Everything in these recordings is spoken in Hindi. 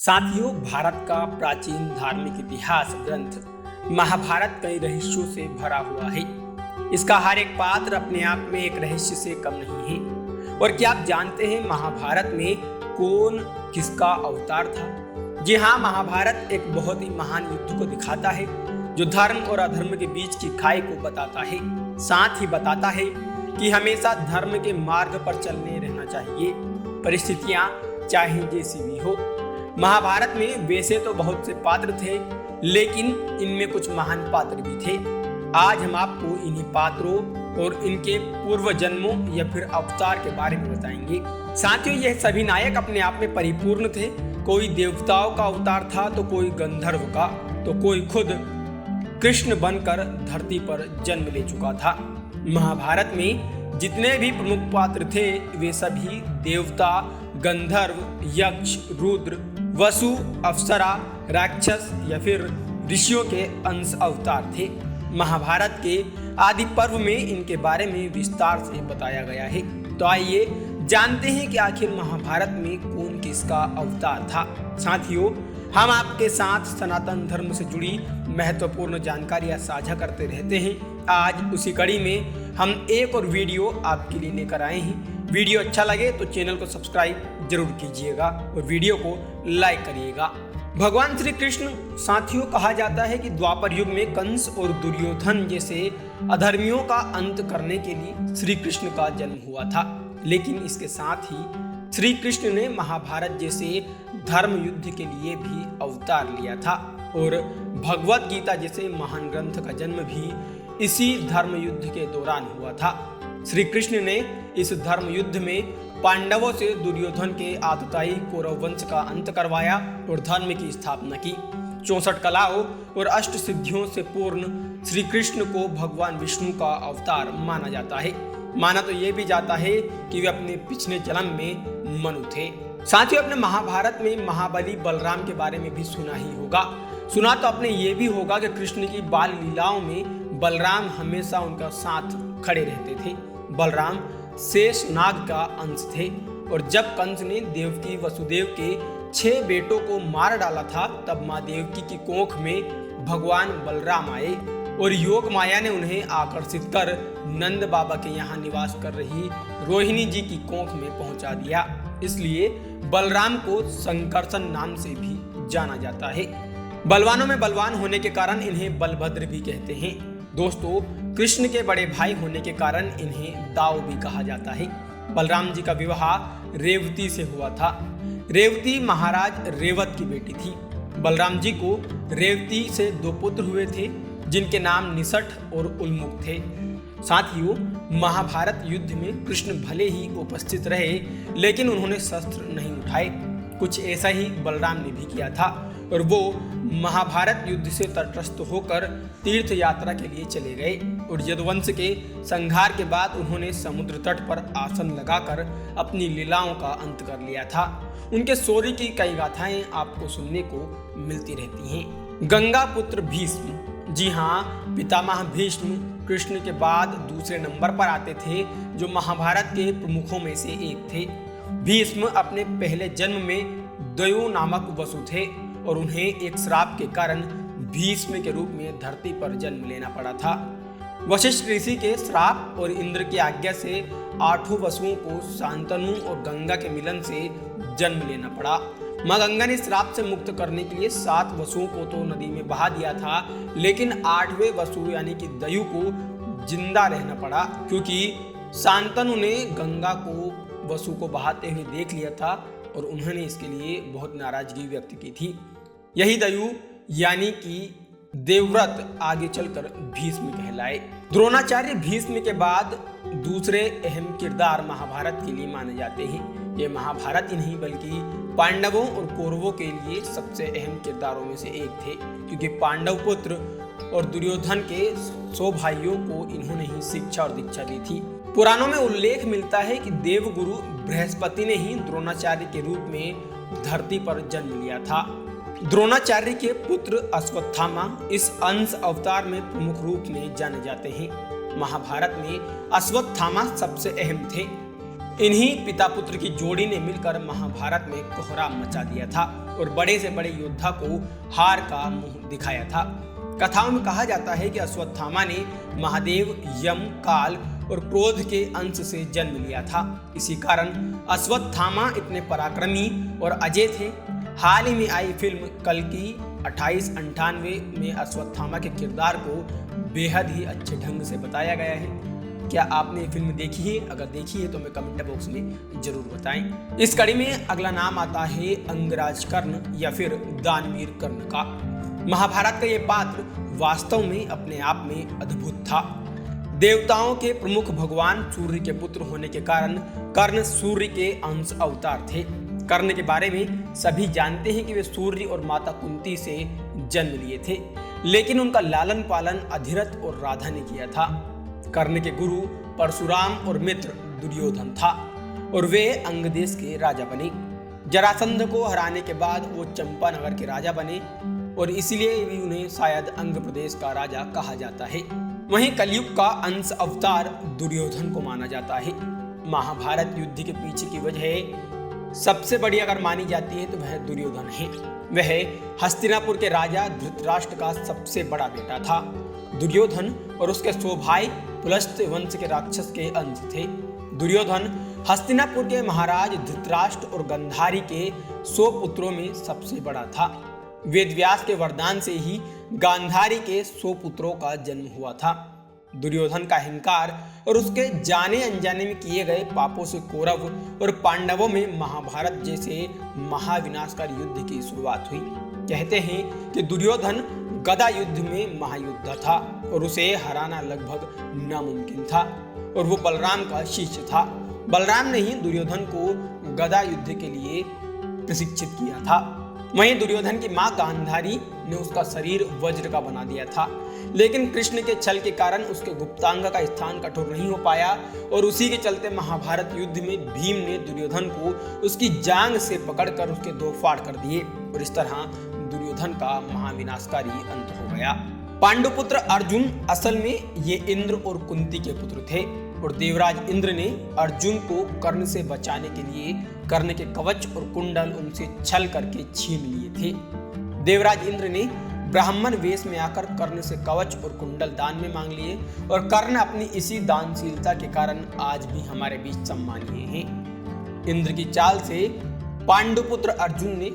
साथियों, भारत का प्राचीन धार्मिक इतिहास ग्रंथ महाभारत कई रहस्यों से भरा हुआ है। इसका हर एक पात्र अपने आप में एक रहस्य से कम नहीं है। और क्या आप जानते हैं महाभारत में कौन किसका अवतार था? जी हाँ, महाभारत एक बहुत ही महान युद्ध को दिखाता है जो धर्म और अधर्म के बीच की खाई को बताता है। साथ ही बताता है कि हमेशा धर्म के मार्ग पर चलने रहना चाहिए, परिस्थितियां चाहे जैसी भी हो। महाभारत में वैसे तो बहुत से पात्र थे, लेकिन इनमें कुछ महान पात्र भी थे। आज हम आपको इन्हीं पात्रों और इनके पूर्व जन्मों या फिर अवतार के बारे में बताएंगे। साथियों, यह सभी नायक अपने आप में परिपूर्ण थे। कोई देवताओं का अवतार था, तो कोई गंधर्व का, तो कोई खुद कृष्ण बनकर धरती पर जन्म ले चुका था। महाभारत में जितने भी प्रमुख पात्र थे वे सभी देवता, गंधर्व, यक्ष, रुद्र, वसु, अप्सरा, राक्षस या फिर ऋषियों के अंश अवतार थे। महाभारत के आदि पर्व में इनके बारे में विस्तार से बताया गया है। तो आइए जानते हैं कि आखिर महाभारत में कौन किसका अवतार था। साथियों, हम आपके साथ सनातन धर्म से जुड़ी महत्वपूर्ण जानकारियां साझा करते रहते हैं। आज उसी कड़ी में हम एक और वीडियो आपके लिए लेकर आए हैं। वीडियो अच्छा लगे तो चैनल को सब्सक्राइब जरूर कीजिएगा और वीडियो को लाइक करिएगा। भगवान श्री कृष्ण, साथियों, कहा जाता है कि द्वापर युग में कंस और दुर्योधन जैसे अधर्मियों का अंत करने के लिए श्री कृष्ण का जन्म हुआ था। लेकिन इसके साथ ही श्री कृष्ण ने महाभारत जैसे धर्म युद्ध के लिए भी अवतार लिया था और भगवत गीता जैसे महान ग्रंथ का जन्म भी इसी धर्म युद्ध के दौरान हुआ था। श्री कृष्ण ने इस धर्म युद्ध में पांडवों से दुर्योधन के आतताई कौरव वंश का अंत करवाया और धर्म की स्थापना की। 64 कलाओं और अष्ट सिद्धियों से पूर्ण श्री कृष्ण को भगवान विष्णु का अवतार माना जाता है। माना तो ये भी जाता है कि वे अपने पिछले जन्म में मनु थे। साथियों, अपने महाभारत में महाबली बलराम के बारे में भी सुना ही होगा। सुना तो आपने ये भी होगा कि कृष्ण की बाल लीलाओं में बलराम हमेशा उनका साथ खड़े रहते थे। बलराम शेष नाग का अंश थे और जब कंस ने देवकी वसुदेव के 6 बेटों को मार डाला था, तब माँ देवकी की कोख में भगवान बलराम आए और योग माया ने उन्हें आकर्षित कर नंद बाबा के यहाँ निवास कर रही रोहिणी जी की कोख में पहुंचा दिया। इसलिए बलराम को संकर्षण नाम से भी जाना जाता है। बलवानों में बलवान होने के कारण इन्हें बलभद्र भी कहते हैं। दोस्तों, कृष्ण के बड़े भाई होने के कारण इन्हें दाऊ भी कहा जाता है। बलराम जी का विवाह रेवती से हुआ था। रेवती महाराज रेवत की बेटी थी। बलराम जी को रेवती से 2 पुत्र हुए थे जिनके नाम निसठ और उल्मुख थे। साथियों, महाभारत युद्ध में कृष्ण भले ही उपस्थित रहे, लेकिन उन्होंने शस्त्र नहीं उठाए। कुछ ऐसा ही बलराम ने भी किया था और वो महाभारत युद्ध से तटस्थ होकर तीर्थ यात्रा के लिए चले गए और यदुवंश के संहार के बाद उन्होंने समुद्र तट पर आसन लगाकर अपनी लीलाओं का अंत कर लिया था। उनके शौर्य की कई गाथाएं आपको सुनने को मिलती रहती हैं। गंगा पुत्र भीष्म, जी हाँ, पितामह भीष्म कृष्ण के बाद दूसरे नंबर पर आते थे, जो महाभारत के प्रमुखों में से एक थे। भीष्म अपने पहले जन्म में दयु नामक वसु थे और उन्हें एक श्राप के कारण भीष्म के रूप में धरती पर जन्म लेना पड़ा था। वशिष्ठ ऋषि के श्राप और इंद्र की आज्ञा से 8 वसुओं को शांतनु और गंगा के मिलन से जन्म लेना पड़ा। माँ गंगा ने श्राप से मुक्त करने के लिए 7 वसुओं को तो नदी में बहा दिया था, लेकिन 8वें वसु यानी कि दयु को जिंदा रहना पड़ा, क्योंकि शांतनु ने गंगा को वसु को बहाते हुए देख लिया था और उन्होंने इसके लिए बहुत नाराजगी व्यक्त की थी। यही दयु यानी कि देवव्रत आगे चलकर भीष्म कहलाए। द्रोणाचार्य भीष्म के बाद दूसरे अहम किरदार महाभारत के लिए माने जाते हैं। ये महाभारत ही नहीं बल्कि पांडवों और कौरवों के लिए सबसे अहम किरदारों में से एक थे, क्योंकि पांडव पुत्र और दुर्योधन के 100 भाइयों को इन्होंने ही शिक्षा और दीक्षा दी थी। पुराणों में उल्लेख मिलता है कि देवगुरु बृहस्पति ने ही द्रोणाचार्य के रूप में धरती पर जन्म लिया था। द्रोणाचार्य के पुत्र अश्वत्थामा इस अंश अवतार में प्रमुख रूप में जाने जाते हैं। महाभारत में अश्वत्थामा सबसे अहम थे। इन्हीं पिता पुत्र की जोड़ी ने मिलकर महाभारत में कोहराम मचा दिया था और बड़े से बड़े योद्धा को हार का मुंह दिखाया था। कथाओं में कहा जाता है कि अश्वत्थामा ने महादेव, यम, काल और क्रोध के अंश से जन्म लिया था। इसी कारण अश्वत्थामा इतने पराक्रमी और अजय थे। हाल ही में आई फिल्म कल्कि 2898 में अश्वत्थामा के किरदार को बेहद ही अच्छे ढंग से बताया गया है। क्या आपने ये फिल्म देखी है? अगर देखी है तो हमें कमेंट बॉक्स में जरूर बताएं। इस कड़ी में अगला नाम आता है अंगराज कर्ण या फिर दानवीर कर्ण का। महाभारत का ये पात्र वास्तव में अपने आप में अद्भुत था। देवताओं के प्रमुख भगवान सूर्य के पुत्र होने के कारण कर्ण सूर्य के अंश अवतार थे। कर्ण के बारे में सभी जानते हैं कि वे सूर्य और माता कुंती से जन्म लिए थे, लेकिन उनका लालन पालन अधिरथ और राधा ने किया था। कर्ण के गुरु परशुराम और मित्र दुर्योधन था और वे अंग देश के राजा बने। जरासंध को हराने के बाद वो चंपानगर के राजा बने और इसलिए भी उन्हें शायद अंग प्रदेश का राजा कहा जाता है। वहीं कलयुग का अंश अवतार दुर्योधन को माना जाता है। महाभारत युद्ध के पीछे की वजह सबसे बड़ी अगर मानी जाती है तो वह दुर्योधन है। वह हस्तिनापुर के राजा धृतराष्ट्र का सबसे बड़ा बेटा था। दुर्योधन और उसके सो भाई पुलस्त्य वंश के राक्षस के अंश थे। दुर्योधन हस्तिनापुर के महाराज धृतराष्ट्र और गंधारी के 100 पुत्रों में सबसे बड़ा था। वेदव्यास के वरदान से ही गांधारी के 100 पुत्रों का जन्म हुआ था। दुर्योधन का अहंकार और उसके जाने अनजाने में किए गए पापों से कौरव और पांडवों में महाभारत जैसे महाविनाशकारी युद्ध की शुरुआत हुई। कहते हैं कि दुर्योधन गदा युद्ध में महायुद्ध था और उसे हराना लगभग नामुमकिन था और वो बलराम का शिष्य था। बलराम ने ही दुर्योधन को गदा युद्ध के लिए प्रशिक्षित किया था। वहीं दुर्योधन की मां गांधारी ने उसका शरीर वज्र का बना दिया था, लेकिन कृष्ण के छल के कारण उसके गुप्तांग का स्थान कठोर नहीं हो पाया और उसी के चलते महाभारत युद्ध में भीम ने दुर्योधन को उसकी जांग से पकड़कर उसके 2 फाड़ कर दिए और इस तरह दुर्योधन का महाविनाशकारी अंत हो गया। पांडुपुत्र अर्जुन असल में ये इंद्र और कुंती के पुत्र थे और देवराज इंद्र ने अर्जुन को कर्ण से बचाने के लिए कर्ण के कवच और कुंडल उनसे छल करके छीन लिए थे। देवराज इंद्र ने ब्राह्मण वेश में आकर कर्ण से कवच और कुंडल दान में मांग लिए और कर्ण अपनी इसी दानशीलता के कारण आज भी हमारे बीच सम्मानीय हैं। इंद्र की चाल से पांडुपुत्र अर्जुन ने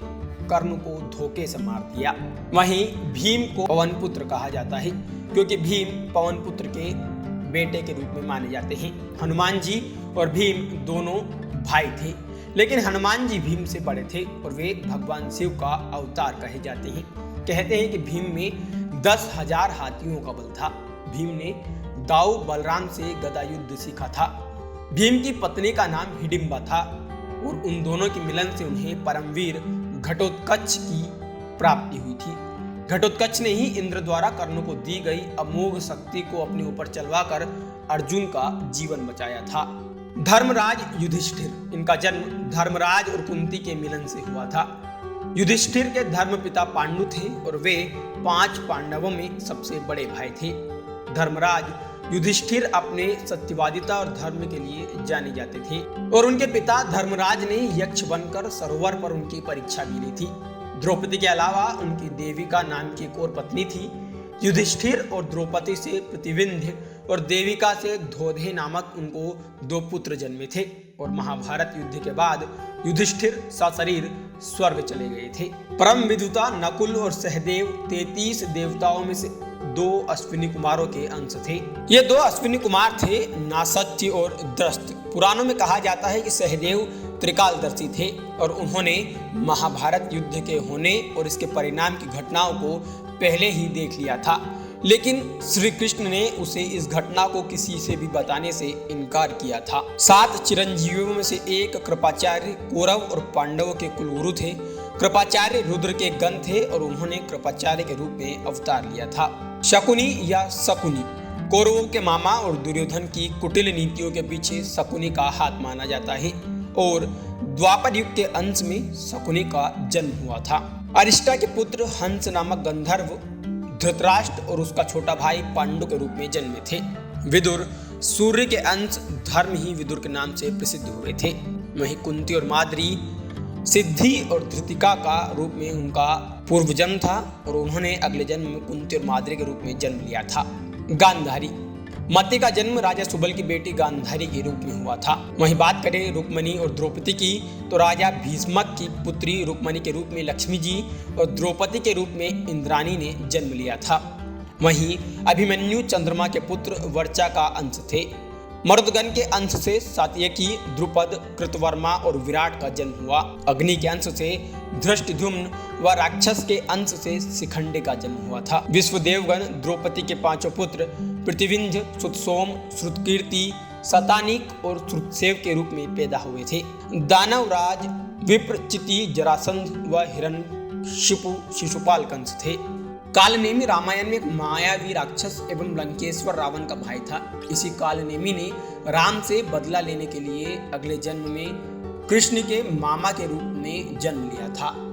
कर्ण को धोखे से मार दिया। वहीं भीम को पवन पुत्र कहा जाता है क्योंकि भीम पवन पुत्र के बेटे के रूप में माने जाते हैं। हनुमान जी और भीम दोनों भाई थे, लेकिन हनुमान जी भीम से बड़े थे और वे भगवान शिव का अवतार कहे जाते हैं। कहते हैं कि भीम में 10,000 हाथियों का बल था। भीम ने दाऊ बलराम से गदा युद्ध सीखा था। भीम की पत्नी का नाम हिडिंबा था और उन दोनों के मिलन से उन्हें परमवीर घटोत्कच की प्राप्ति हुई थी। घटोत्कच ने ही इंद्र द्वारा कर्ण को दी गई अमोघ शक्ति को अपने ऊपर चलवाकर अर्जुन का जीवन बचाया था। धर्मराज युधिष्ठिर, इनका जन्म धर्मराज और कुंती के मिलन से हुआ था। युधिष्ठिर के धर्मपिता पांडु थे और वे 5 पांडवों में सबसे बड़े भाई थे। धर्मराज युधिष्ठिर अपने सत्यवादिता और धर्म के लिए जाने जाते थे और उनके पिता धर्मराज ने यक्ष बनकर सरोवर पर उनकी परीक्षा भी ली थी। द्रौपदी के अलावा उनकी देविका नाम की एक और पत्नी थी। युधिष्ठिर और द्रौपदी से प्रतिविंध्य और देविका से धोधे नामक उनको 2 पुत्र जन्मे थे और महाभारत युद्ध के बाद युधिष्ठिर सशरीर स्वर्ग चले गए थे। परम विद्युता नकुल और सहदेव 33 देवताओं में से 2 अश्विनी कुमारों के अंश थे। ये 2 अश्विनी कुमार थे नासत्य और द्रष्ट। पुराणों में कहा जाता है कि सहदेव त्रिकालदर्शी थे और उन्होंने महाभारत युद्ध के होने और इसके परिणाम की घटनाओं को पहले ही देख लिया था, लेकिन श्री कृष्ण ने उसे इस घटना को किसी से भी बताने से इनकार किया था। 7 चिरंजीवियों में से एक कृपाचार्य कौरव और पांडवों के कुलगुरु थे। कृपाचार्य रुद्र के गण थे और उन्होंने कृपाचार्य के रूप में अवतार लिया था। शकुनी या शकुनी कौरवों के मामा और दुर्योधन की कुटिल नीतियों के पीछे शकुनी का हाथ माना जाता है और द्वापर युग के अंश में शकुनी का जन्म हुआ था। अरिष्टा के पुत्र हंस नामक गंधर्व धृतराष्ट्र और उसका छोटा भाई पांडु के रूप में जन्मे थे। विदुर सूर्य के अंश धर्म ही विदुर के नाम से प्रसिद्ध हुए थे। वहीं कुंती और माद्री सिद्धि और धृतिका का रूप में उनका पूर्व जन्म था और उन्होंने अगले जन्म में कुंती और माद्री के रूप में जन्म लिया था। गांधारी, मति का जन्म राजा सुबल की बेटी गांधारी के रूप में हुआ था। वहीं बात करें रुक्मणी और द्रौपदी की, तो राजा भीष्मक की पुत्री रुक्मणी के रूप में लक्ष्मी जी और द्रौपदी के रूप में इंद्राणी ने जन्म लिया था। वहीं अभिमन्यु चंद्रमा के पुत्र वर्चा का अंश थे। मरुदगण के अंश से सात्यकी, द्रुपद, कृतवर्मा और विराट का जन्म हुआ। अग्नि के अंश से धृष्टद्युम्न व राक्षस के अंश से शिखंडी का जन्म हुआ था। विश्वदेवगण द्रौपदी के 5 पुत्र पृथ्वींज, श्रुतसोम, श्रुतकीर्ति, शतानीक और श्रुतसेव के रूप में पैदा हुए थे। दानवराज विप्रचिति, जरासंध व हिरण्यशिपु शिशुपाल का अंश थे। कालनेमी रामायण में एक मायावी राक्षस एवं लंकेश्वर रावण का भाई था। इसी कालनेमी ने राम से बदला लेने के लिए अगले जन्म में कृष्ण के मामा के रूप में जन्म लिया था।